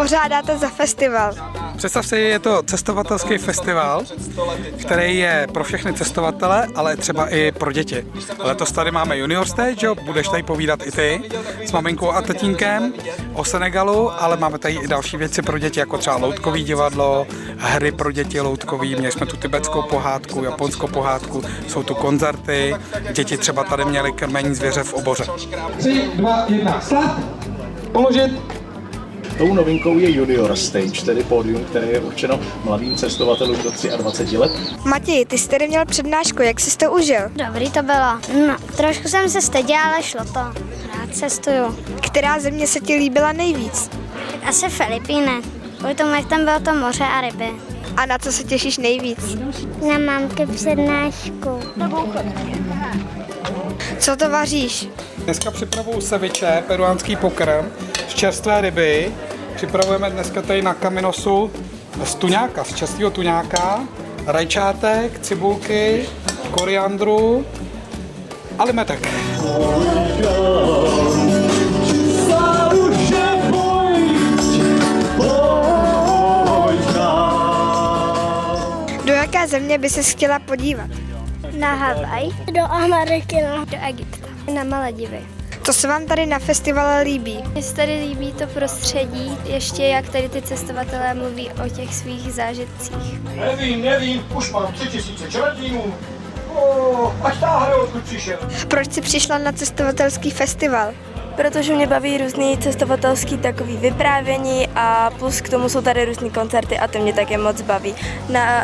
pořádáte za festival? Představ si, je to cestovatelský festival, který je pro všechny cestovatele, ale třeba i pro děti. Letos tady máme Junior Stage, jo? Budeš tady povídat i ty s maminkou a tatínkem o Senegalu, ale máme tady i další věci pro děti, jako třeba loutkový divadlo, hry pro děti loutkový, měli jsme tu tibetskou pohádku, japonskou pohádku, jsou tu koncerty, děti třeba tady měly krmení zvěře v oboře. 3, 2, 1, start! Položit! Tou novinkou je Junior Stage, tedy pódium, které je určeno mladým cestovatelům do 23 let. Matěj, ty jsi tady měl přednášku, jak jsi to užil? Dobrý to bylo. No, trošku jsem se styděla, ale šlo to. Rád cestuju. Která země se ti líbila nejvíc? Asi Filipíny. Kvůli tomu, jak tam bylo to moře a ryby. A na co se těšíš nejvíc? Na mamky přednášku. Co to vaříš? Dneska připravuju ceviche, peruánský pokrm z čerstvé ryby. Připravujeme dneska tady na kaminosu z tuňáka, z čerstvého tuňáka, rajčátek, cibulky, koriandru a limetek. Do jaké země by ses chtěla podívat? Na Havaj. Do Ameriky. Do Egypta. Na Maledivy. To se vám tady na festivale líbí? Mně se tady líbí to prostředí, ještě jak tady ty cestovatelé mluví o těch svých zážitcích. Nevím, už mám 3000 čertínů. Ať táhne, odkud přišel. Proč jsi přišla na cestovatelský festival? Protože mě baví různý cestovatelský takový vyprávění a plus k tomu jsou tady různý koncerty a to mě také moc baví.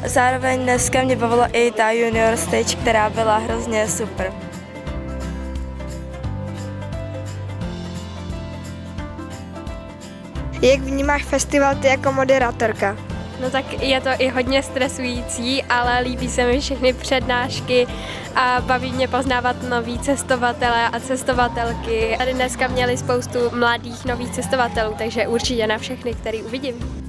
Zároveň dneska mě bavila i ta Junior Stage, která byla hrozně super. Jak vnímáš festival ty jako moderátorka? No tak je to i hodně stresující, ale líbí se mi všechny přednášky a baví mě poznávat nový cestovatele a cestovatelky. Tady dneska měli spoustu mladých nových cestovatelů, takže určitě na všechny, který uvidím.